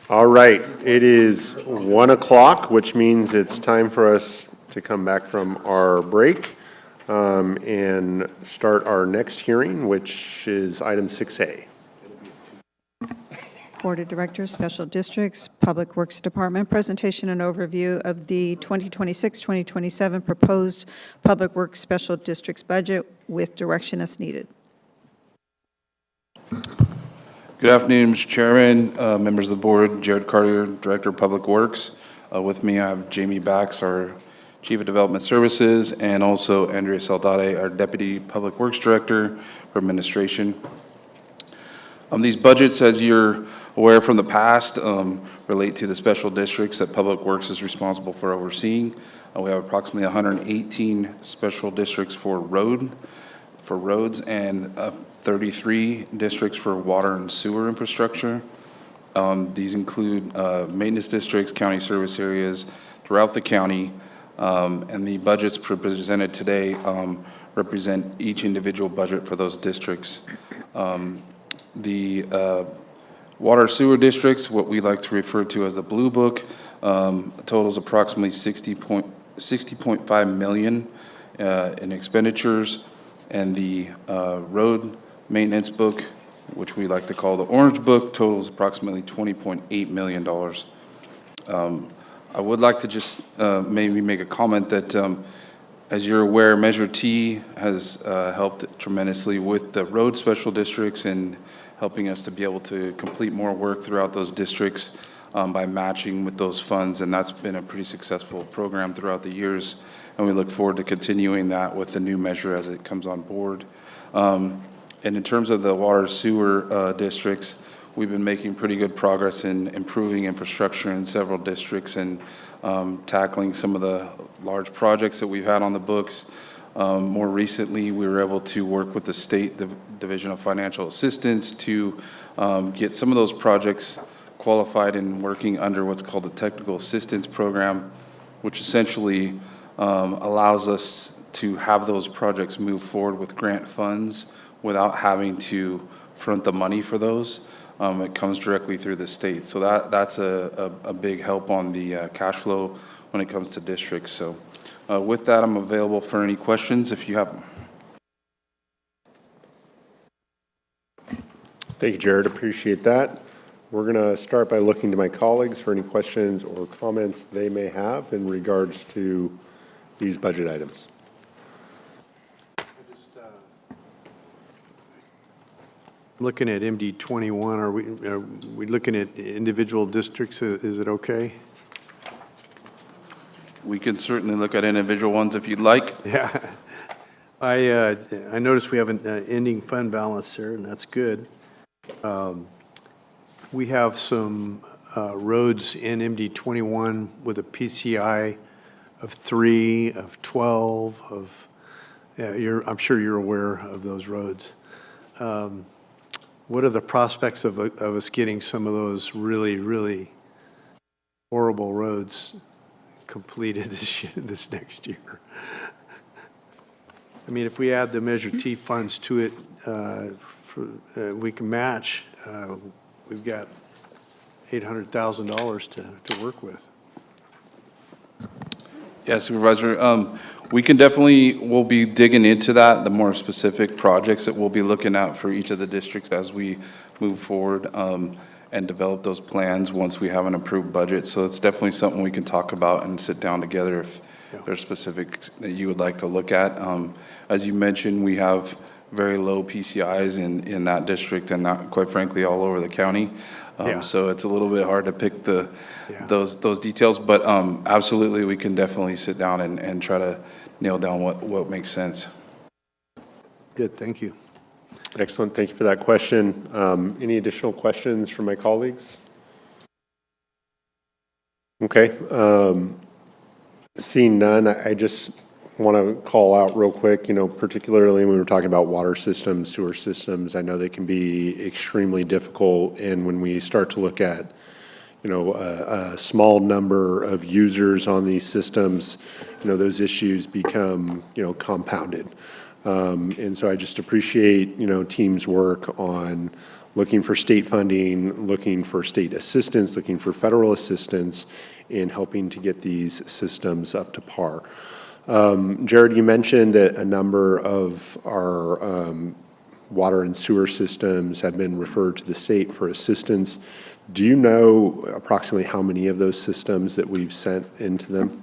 All right, it is 1 o'clock, which means it's time for us to come back from our break and start our next hearing, which is item 6A. Board of Directors, Special Districts, Public Works Department, presentation and overview of the 2026-2027 proposed Public Works Special Districts budget with direction as needed. Good afternoon, Mr. Chairman, members of the board, Jared Carter, Director of Public Works. With me, I have Jamie Bax, our Chief of Development Services, and also Andrea Saldate, our Deputy Public Works Director for Administration. These budgets, as you're aware from the past, relate to the special districts that Public Works is responsible for overseeing. We have approximately 118 special districts for roads and 33 districts for water and sewer infrastructure. These include maintenance districts, county service areas throughout the county, and the budgets presented today represent each individual budget for those districts. The water sewer districts, what we like to refer to as the Blue Book, totals approximately $60.5 million in expenditures, and the road maintenance book, which we like to call the Orange Book, totals approximately $20.8 million. I would like to just maybe make a comment that, as you're aware, Measure T has helped tremendously with the road special districts and helping us to be able to complete more work throughout those districts by matching with those funds, and that's been a pretty successful program throughout the years, and we look forward to continuing that with the new measure as it comes on board. And in terms of the water sewer districts, we've been making pretty good progress in improving infrastructure in several districts and tackling some of the large projects that we've had on the books. More recently, we were able to work with the State Division of Financial Assistance to get some of those projects qualified and working under what's called the Technical Assistance Program, which essentially allows us to have those projects move forward with grant funds without having to front the money for those. It comes directly through the state. So that's a big help on the cash flow when it comes to districts. So with that, I'm available for any questions if you have them. Thank you, Jared. Appreciate that. We're going to start by looking to my colleagues for any questions or comments they may have in regards to these budget items. Looking at MD 21, are we looking at individual districts? Is it okay? We can certainly look at individual ones if you'd like. Yeah. I noticed we have an ending fund balance there, and that's good. We have some roads in MD 21 with a PCI of 3, of 12, of, I'm sure you're aware of those roads. What are the prospects of us getting some of those really, really horrible roads completed this next year? I mean, if we add the Measure T funds to it, we can match. We've got $800,000 to work with. Yeah, Supervisor, we can definitely, we'll be digging into that, the more specific projects that we'll be looking at for each of the districts as we move forward and develop those plans once we have an approved budget. So it's definitely something we can talk about and sit down together if there's specifics that you would like to look at. As you mentioned, we have very low PCIs in that district and not, quite frankly, all over the county. So it's a little bit hard to pick those details, but absolutely we can definitely sit down and try to nail down what makes sense. Good, thank you. Excellent, thank you for that question. Any additional questions from my colleagues? Okay, seeing none, I just want to call out real quick, particularly when we're talking about water systems, sewer systems, I know they can be extremely difficult. And when we start to look at, a small number of users on these systems, those issues become, compounded. And so I just appreciate, teams' work on looking for state funding, looking for state assistance, looking for federal assistance in helping to get these systems up to par. Jared, you mentioned that a number of our water and sewer systems have been referred to the state for assistance. Do you know approximately how many of those systems that we've sent into them?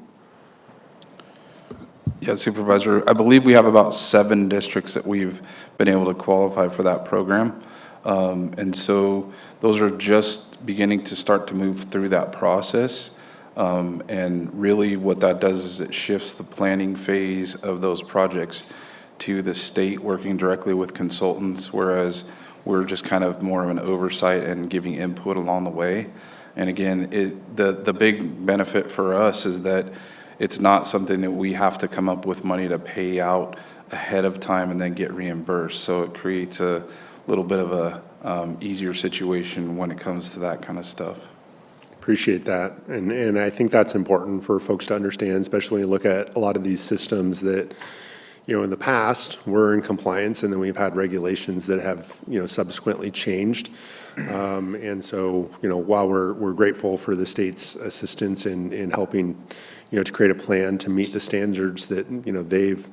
Yeah, Supervisor, I believe we have about 7 districts that we've been able to qualify for that program. And so those are just beginning to start to move through that process. And really what that does is it shifts the planning phase of those projects to the state working directly with consultants, whereas we're just kind of more of an oversight and giving input along the way. And again, the big benefit for us is that it's not something that we have to come up with money to pay out ahead of time and then get reimbursed. So it creates a little bit of a easier situation when it comes to that kind of stuff. Appreciate that. And I think that's important for folks to understand, especially when you look at a lot of these systems that, you know, in the past were in compliance, and then we've had regulations that have, you know, subsequently changed. And so, you know, while we're grateful for the state's assistance in helping, you know, to create a plan to meet the standards that, you know, they've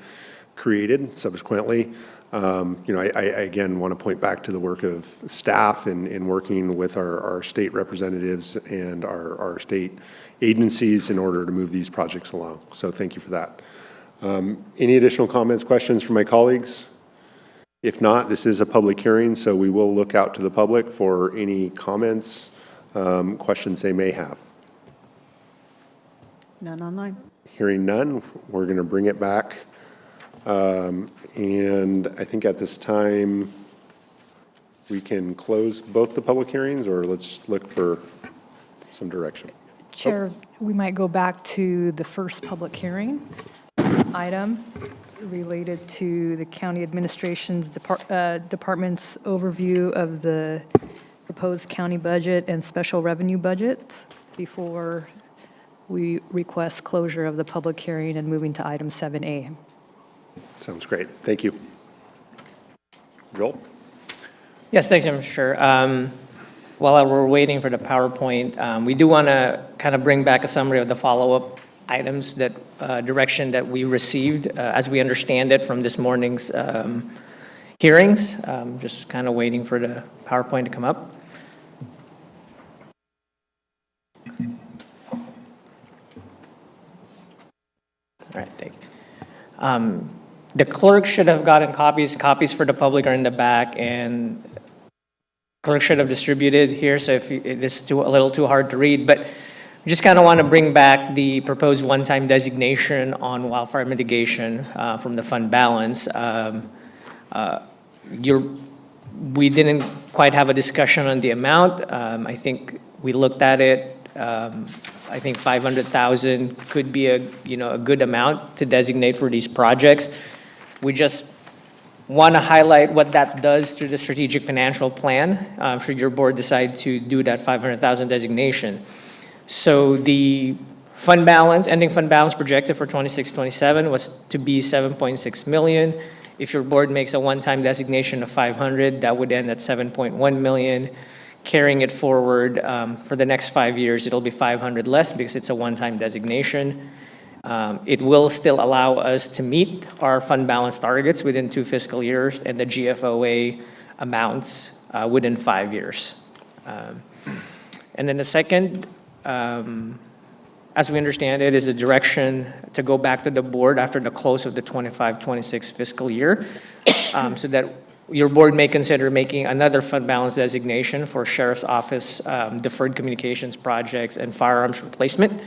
created subsequently, you know, I again want to point back to the work of staff in working with our state representatives and our state agencies in order to move these projects along. So thank you for that. Any additional comments, questions from my colleagues? If not, this is a public hearing, so we will look out to the public for any comments, questions they may have. None online. Hearing none, we're going to bring it back. And I think at this time, we can close both the public hearings, or let's look for some direction. Chair, we might go back to the first public hearing item related to the county administration's department's overview of the proposed county budget and special revenue budgets before we request closure of the public hearing and moving to item 7A. Sounds great. Thank you. Joel? Yes, thanks, Mr. Chair. While we're waiting for the PowerPoint, we do want to kind of bring back a summary of the follow-up items that direction that we received as we understand it from this morning's hearings. Just kind of waiting for the PowerPoint to come up. All right, thank you. The clerk should have gotten copies. Copies for the public are in the back, and clerk should have distributed here, so if it's a little too hard to read, but we just kind of want to bring back the proposed one-time designation on wildfire mitigation from the fund balance. We didn't quite have a discussion on the amount. I think we looked at it. I think 500,000 could be a good amount to designate for these projects. We just want to highlight what that does to the strategic financial plan, should your board decide to do that 500,000 designation. So the fund balance, ending fund balance projected for 26-27 was to be 7.6 million. If your board makes a one-time designation of 500, that would end at 7.1 million. Carrying it forward for the next 5 years, it'll be 500 less because it's a one-time designation. It will still allow us to meet our fund balance targets within 2 fiscal years and the GFOA amounts within 5 years. And then the second, as we understand it, is a direction to go back to the board after the close of the 25-26 fiscal year so that your board may consider making another fund balance designation for Sheriff's Office deferred communications projects and firearms replacement.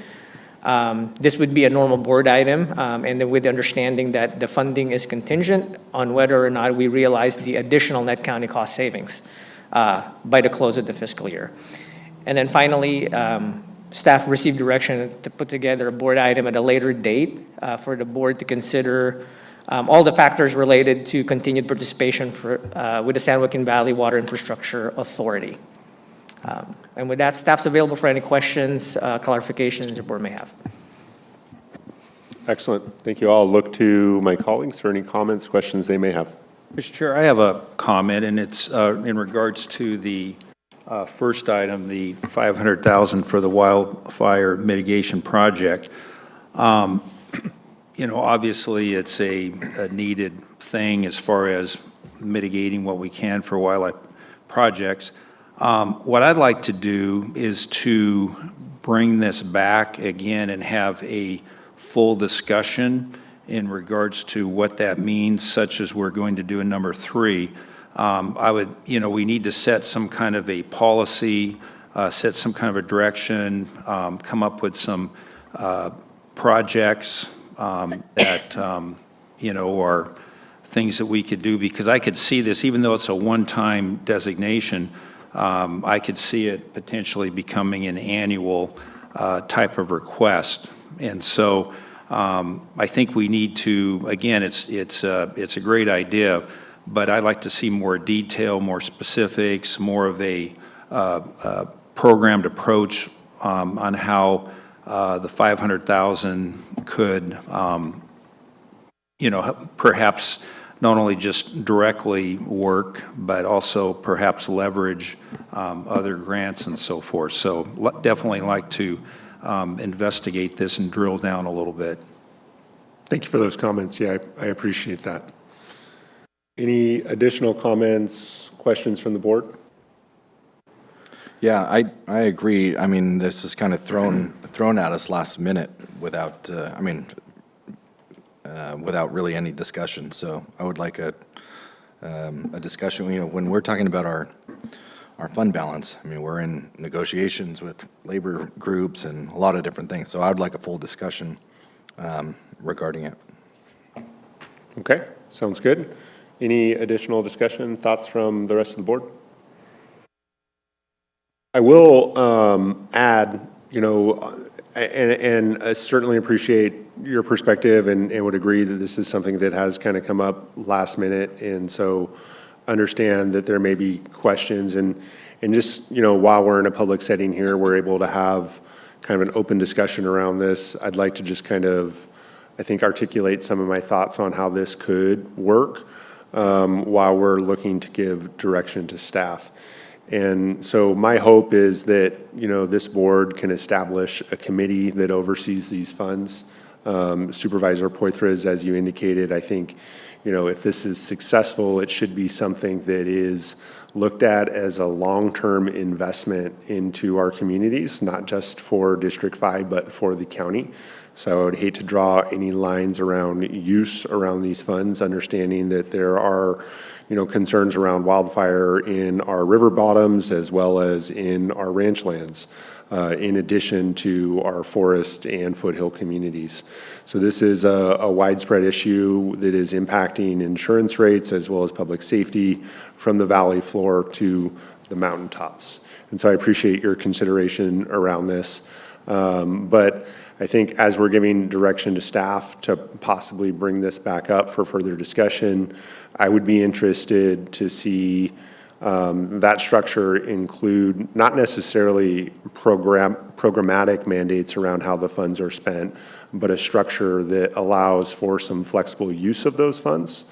This would be a normal board item, and then with the understanding that the funding is contingent on whether or not we realize the additional net county cost savings by the close of the fiscal year. And then finally, staff received direction to put together a board item at a later date for the board to consider all the factors related to continued participation with the San Joaquin Valley Water Infrastructure Authority. And with that, staff's available for any questions, clarifications the board may have. Excellent. Thank you all. Look to my colleagues for any comments, questions they may have. Mr. Chair, I have a comment, and it's in regards to the first item, the $500,000 for the wildfire mitigation project. You know, obviously, it's a needed thing as far as mitigating what we can for wildlife projects. What I'd like to do is to bring this back again and have a full discussion in regards to what that means, such as we're going to do in number 3. We need to set some kind of a policy, set some kind of a direction, come up with some projects that, are things that we could do, because I could see this, even though it's a one-time designation, I could see it potentially becoming an annual type of request. And so I think we need to, again, it's a great idea, but I'd like to see more detail, more specifics, more of a programmed approach on how the 500,000 could, perhaps not only just directly work, but also perhaps leverage other grants and so forth. So definitely like to investigate this and drill down a little bit. Thank you for those comments. Yeah, I appreciate that. Any additional comments, questions from the board? Yeah, I agree. I mean, this is kind of thrown at us last minute without, without really any discussion. So I would like a discussion. When we're talking about our fund balance, we're in negotiations with labor groups and a lot of different things. So I'd like a full discussion regarding it. Okay, sounds good. Any additional discussion, thoughts from the rest of the board? I will add, and I certainly appreciate your perspective and would agree that this is something that has kind of come up last minute, and so understand that there may be questions, and just, while we're in a public setting here, we're able to have kind of an open discussion around this. I'd like to just kind of, I think, articulate some of my thoughts on how this could work while we're looking to give direction to staff. And so my hope is that, this board can establish a committee that oversees these funds. Supervisor Poitras, as you indicated, I think, if this is successful, it should be something that is looked at as a long-term investment into our communities, not just for District 5, but for the county. So I would hate to draw any lines around use around these funds, understanding that there are, concerns around wildfire in our river bottoms as well as in our ranch lands, in addition to our forest and foothill communities. So this is a widespread issue that is impacting insurance rates as well as public safety from the valley floor to the mountaintops. And so I appreciate your consideration around this. But I think as we're giving direction to staff to possibly bring this back up for further discussion, I would be interested to see that structure include not necessarily programmatic mandates around how the funds are spent, but a structure that allows for some flexible use of those funds.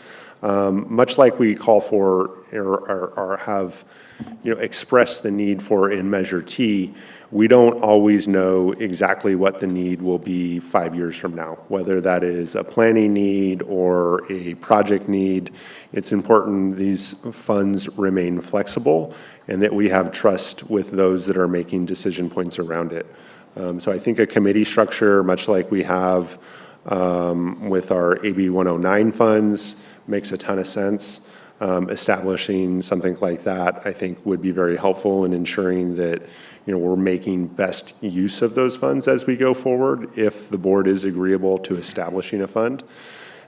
Much like we call for or have expressed the need for in Measure T, we don't always know exactly what the need will be 5 years from now, whether that is a planning need or a project need. It's important these funds remain flexible and that we have trust with those that are making decision points around it. So I think a committee structure, much like we have with our AB 109 funds, makes a ton of sense. Establishing something like that, I think, would be very helpful in ensuring that we're making best use of those funds as we go forward, if the board is agreeable to establishing a fund.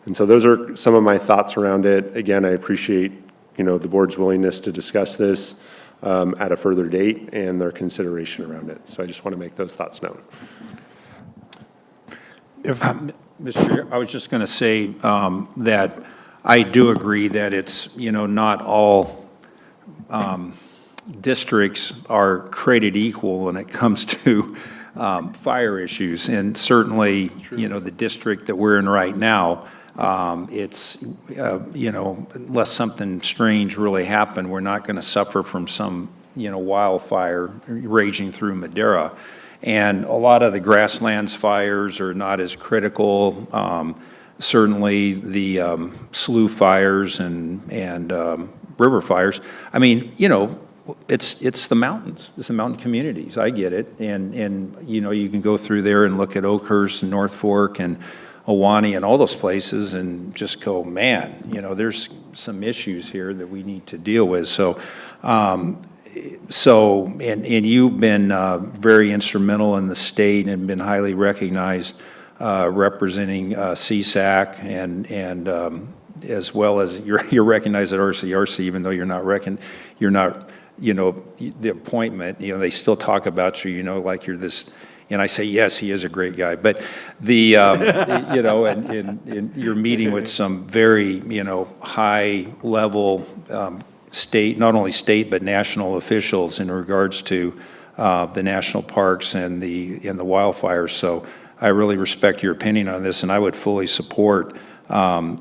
And so those are some of my thoughts around it. Again, I appreciate the board's willingness to discuss this at a further date and their consideration around it. So I just want to make those thoughts known. Mr. Chair, I was just going to say that I do agree that it's, not all districts are created equal when it comes to fire issues. And certainly, the district that we're in right now, It's, unless something strange really happened, we're not going to suffer from some, wildfire raging through Madera. And a lot of the grasslands fires are not as critical. Certainly the slough fires and river fires. I mean, it's the mountains. It's the mountain communities. I get it. And you can go through there and look at Oakhurst and North Fork and Ahwahnee and all those places and just go, man, there's some issues here that we need to deal with. So, and you've been very instrumental in the state and been highly recognized representing CSAC and as well as you're recognized at RCRC, even though you're not the appointment, they still talk about you, like you're this, and I say, yes, he is a great guy. But the, and you're meeting with some very, high level state, not only state, but national officials in regards to the national parks and the wildfires. So I really respect your opinion on this, and I would fully support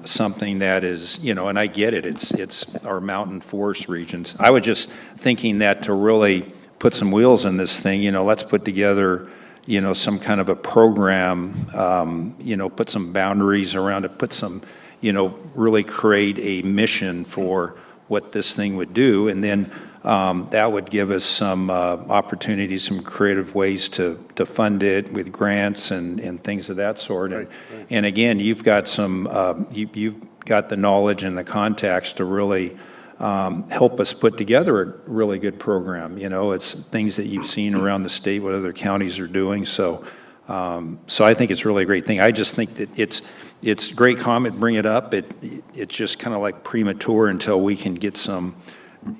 something that is, and I get it, it's our mountain forest regions. I was just thinking that to really put some wheels in this thing, let's put together, some kind of a program, put some boundaries around it, put some, really create a mission for what this thing would do. And then that would give us some opportunities, some creative ways to fund it with grants and things of that sort. Right. And again, you've got some, you've got the knowledge and the contacts to really help us put together a really good program. It's things that you've seen around the state, what other counties are doing. So, so I think it's really a great thing. I just think that it's a great comment, bring it up. It's just kind of like premature until we can get some,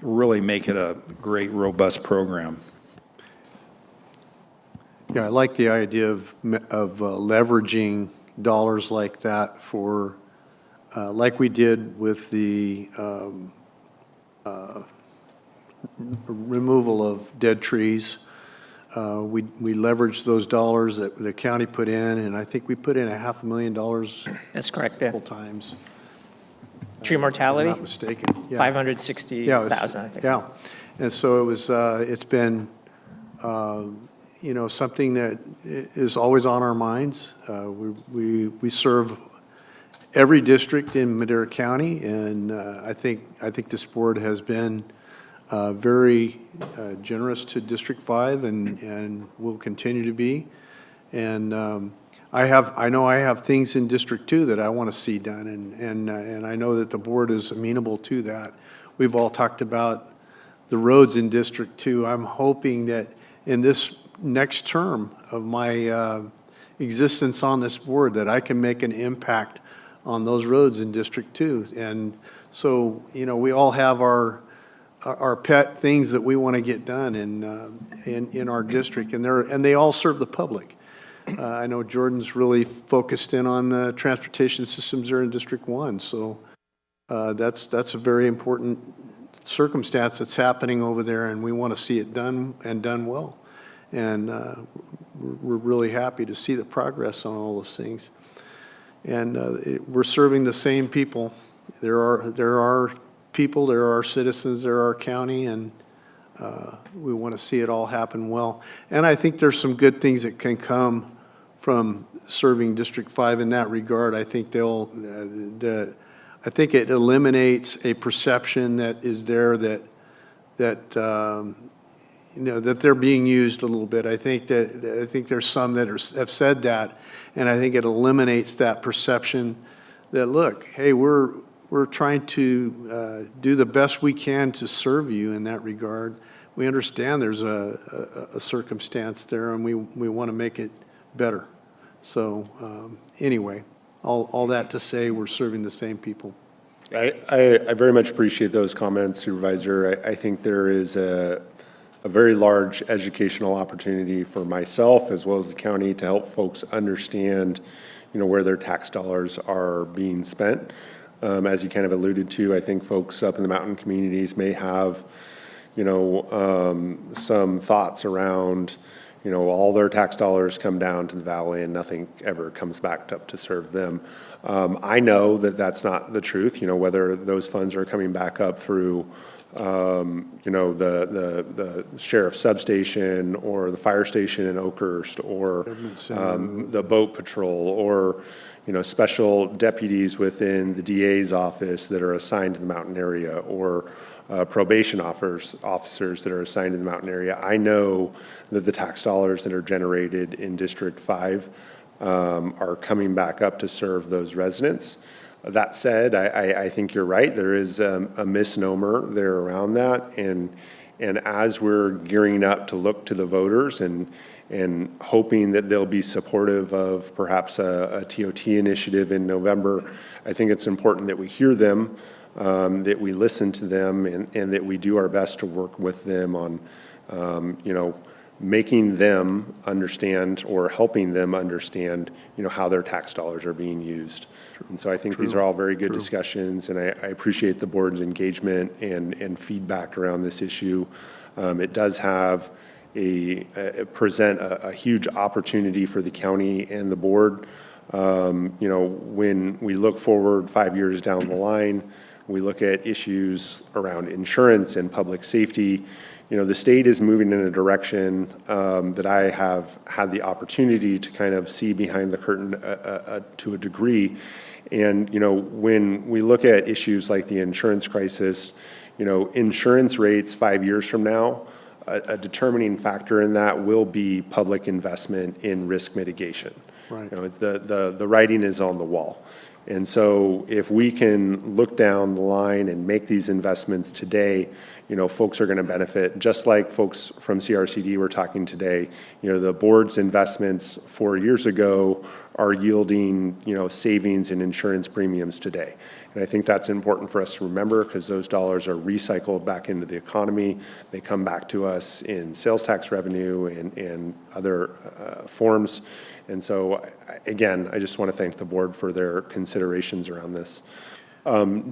really make it a great, robust program. Yeah, I like the idea of leveraging dollars like that for, like we did with the removal of dead trees. We leveraged those dollars that the county put in, and I think we put in $500,000 That's correct, a couple times. Tree If I'm mortality, not mistaken. Yeah. 560,000, I think. Yeah, and so it was, it's been, something that is always on our minds. We serve every district in Madera County, and I think this board has been very generous to District 5 and will continue to be. And I know I have things in District 2 that I want to see done, and I know that the board is amenable to that. We've all talked about the roads in District 2. I'm hoping that in this next term of my existence on this board that I can make an impact on those roads in District 2. And so, we all have our pet things that we want to get done in our district, and they all serve the public. I know Jordan's really focused in on the transportation systems there in District 1, so that's a very important circumstance that's happening over there, and we want to see it done and done well. And we're really happy to see the progress on all those things. And we're serving the same people. There are people, there are citizens, there are our county, and we want to see it all happen well. And I think there's some good things that can come from serving District 5 in that regard. I think I think it eliminates a perception that is there that they're being used a little bit. I think there's some that have said that, and I think it eliminates that perception that, look, hey, we're trying to do the best we can to serve you in that regard. We understand there's a circumstance there, and we want to make it better. So anyway, all that to say, we're serving the same people. I very much appreciate those comments, Supervisor. I think there is a very large educational opportunity for myself as well as the county to help folks understand, where their tax dollars are being spent. As you kind of alluded to, I think folks up in the mountain communities may have, some thoughts around, all their tax dollars come down to the valley and nothing ever comes back up to serve them. I know that that's not the truth, whether those funds are coming back up through, the sheriff's substation or the fire station in Oakhurst or the boat patrol or, special deputies within the DA's office that are assigned to the mountain area or probation officers that are assigned to the mountain area. I know that the tax dollars that are generated in District 5 are coming back up to serve those residents. That said, I think you're right. There is a misnomer there around that. And as we're gearing up to look to the voters and hoping that they'll be supportive of perhaps a TOT initiative in November, I think it's important that we hear them, that we listen to them, and that we do our best to work with them on, making them understand or helping them understand, how their tax dollars are being used. And so I think these are all very good discussions, and I appreciate the board's engagement and feedback around this issue. It does have present a huge opportunity for the county and the board. When we look forward 5 years down the line, we look at issues around insurance and public safety. The state is moving in a direction that I have had the opportunity to kind of see behind the curtain to a degree. And, when we look at issues like the insurance crisis, insurance rates 5 years from now, a determining factor in that will be public investment in risk mitigation. Right. The writing is on the wall. And so if we can look down the line and make these investments today, folks are going to benefit, just like folks from CRCD were talking today. The board's investments 4 years ago are yielding, savings in insurance premiums today. And I think that's important for us to remember because those dollars are recycled back into the economy. They come back to us in sales tax revenue and other forms. And so, again, I just want to thank the board for their considerations around this.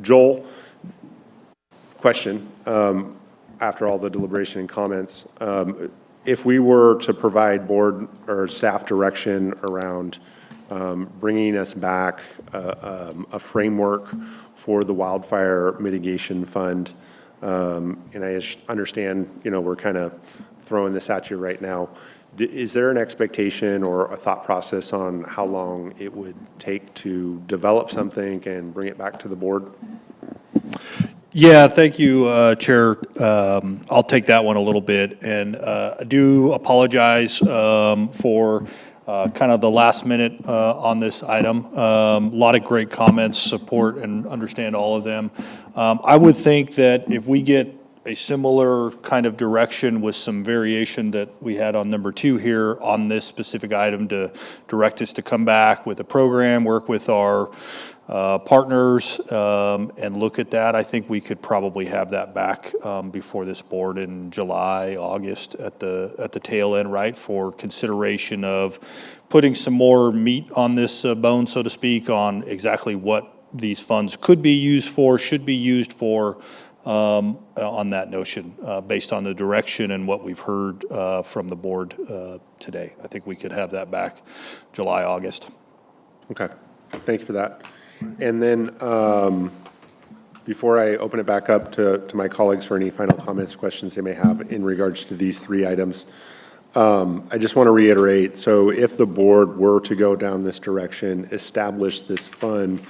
Joel, question, after all the deliberation and comments, if we were to provide board or staff direction around bringing us back a framework for the wildfire mitigation fund, and I understand, we're kind of throwing this at you right now. Is there an expectation or a thought process on how long it would take to develop something and bring it back to the board? Yeah, thank you, Chair. I'll take that one a little bit. And I do apologize for kind of the last minute on this item. A lot of great comments, support, and understand all of them. I would think that if we get a similar kind of direction with some variation that we had on number 2 here on this specific item to direct us to come back with a program, work with our partners, and look at that. I think we could probably have that back before this board in July, August at the tail end, right, for consideration of putting some more meat on this bone, so to speak, on exactly what these funds could be used for, should be used for, on that notion, based on the direction and what we've heard from the board today. I think we could have that back July, August. Okay, thank you for that. And then before I open it back up to my colleagues for any final comments, questions they may have in regards to these 3 items, I just want to reiterate, so if the board were to go down this direction, establish this fund,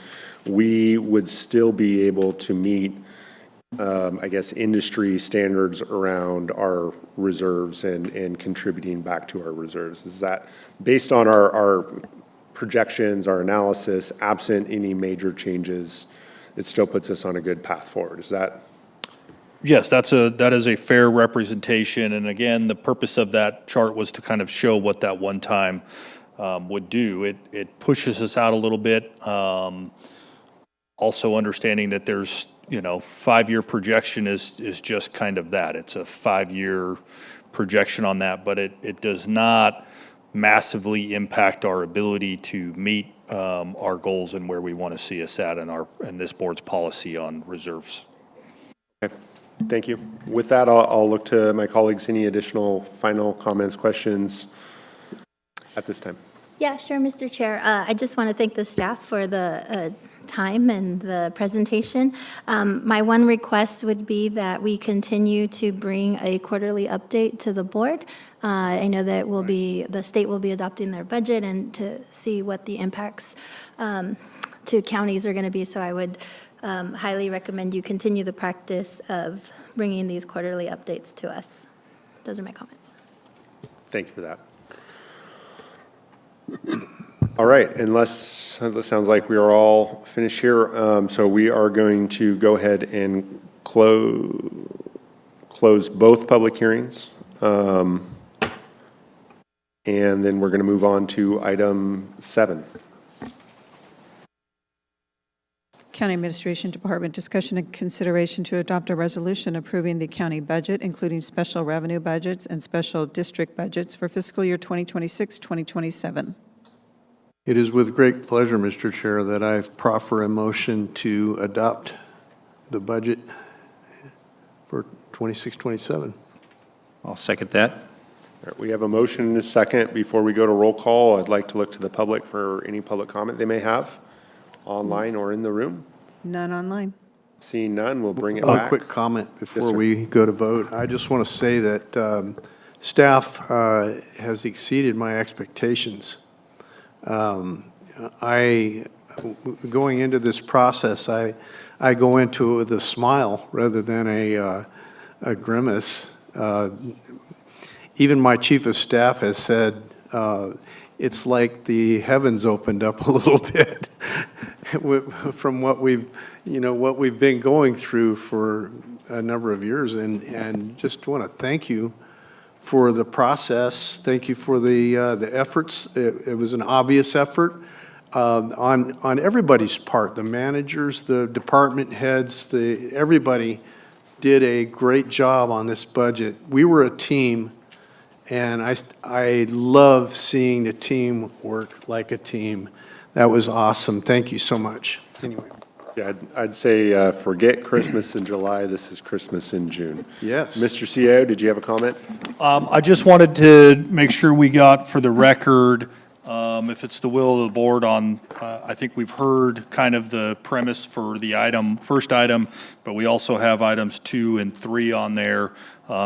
we would still be able to meet industry standards around our reserves and contributing back to our reserves. Is that based on our projections, our analysis, absent any major changes, it still puts us on a good path forward? Is that? Yes, that is a fair representation. And again, the purpose of that chart was to kind of show what that one time would do. It pushes us out a little bit. Also understanding that there's 5-year projection is just kind of that. It's a 5-year projection on that, but it does not massively impact our ability to meet our goals and where we want to see us at in this board's policy on reserves. Okay, Thank you. With that, I'll look to my colleagues. Any additional final comments, questions at this time? Yeah, sure, Mr. Chair. I just want to thank the staff for the time and the presentation. My one request would be that we continue to bring a quarterly update to the board. I know that the state will be adopting their budget and to see what the impacts to counties are going to be. So I would highly recommend you continue the practice of bringing these quarterly updates to us. Those are my comments. Thank you for that. All right, unless it sounds like we are all finished here, so we are going to go ahead and close both public hearings. And then we're going to move on to item 7. County Administration Department discussion and consideration to adopt a resolution approving the county budget, including special revenue budgets and special district budgets for fiscal year 2026-2027. It is with great pleasure, Mr. Chair, that I proffer a motion to adopt the budget for 26-27. I'll second that. All right, we have a motion and a second. Before we go to roll call, I'd like to look to the public for any public comment they may have, online or in the room. None online. Seeing none, we'll bring it A back. quick comment before sir. we go to vote. I just want to say that staff has exceeded my expectations. Going into this process, I go into it with a smile rather than a grimace. Even my chief of staff has said it's like the heavens opened up a little bit from what we've been going through for a number of years, and just want to thank you for the process. Thank you for the efforts. It was an obvious effort on everybody's part. The managers, the department heads, everybody did a great job on this budget. We were a team, and I love seeing the team work like a team. That was awesome. Thank you so much. Anyway. Yeah, I'd say forget Christmas in July. This is Christmas in June. Yes. Mr. CEO, did you have a comment? I just wanted to make sure we got for the record, if it's the will of the board on, I think we've heard kind of the premise for the first item, but we also have items 2 and 3 on there,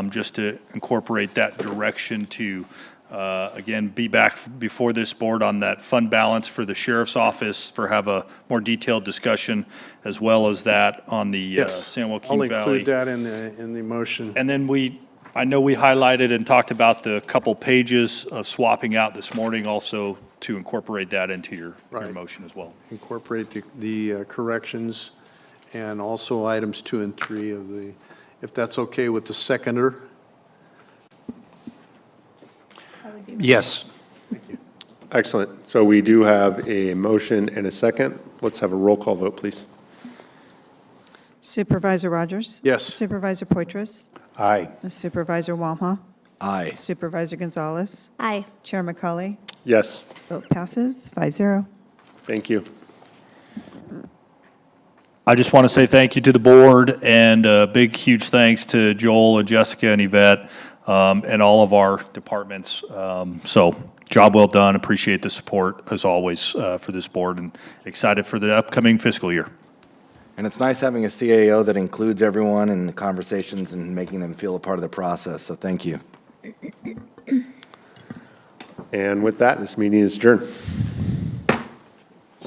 just to incorporate that direction to, again, be back before this board on that fund balance for the sheriff's office have a more detailed discussion, as well as that on the San Joaquin Valley. I'll include that in the motion. And then I know we highlighted and talked about the couple pages of swapping out this morning, also to incorporate that into your motion as well. Incorporate the corrections and also items 2 and 3 of the, if that's okay with the seconder. Yes. Excellent. So we do have a motion and a second. Let's have a roll call vote, please. Supervisor Rogers? Yes. Supervisor Poitras? Aye. Supervisor Wamha? Aye. Supervisor Gonzalez? Aye. Chair McCauley? Yes. Vote passes 5-0. Thank you. I just want to say thank you to the board, and a big, huge thanks to Joel and Jessica and Yvette, and all of our departments. So job well done. Appreciate the support, as always, for this board, and excited for the upcoming fiscal year. And it's nice having a CAO that includes everyone in the conversations and making them feel a part of the process, so thank you. And with that, this meeting is adjourned.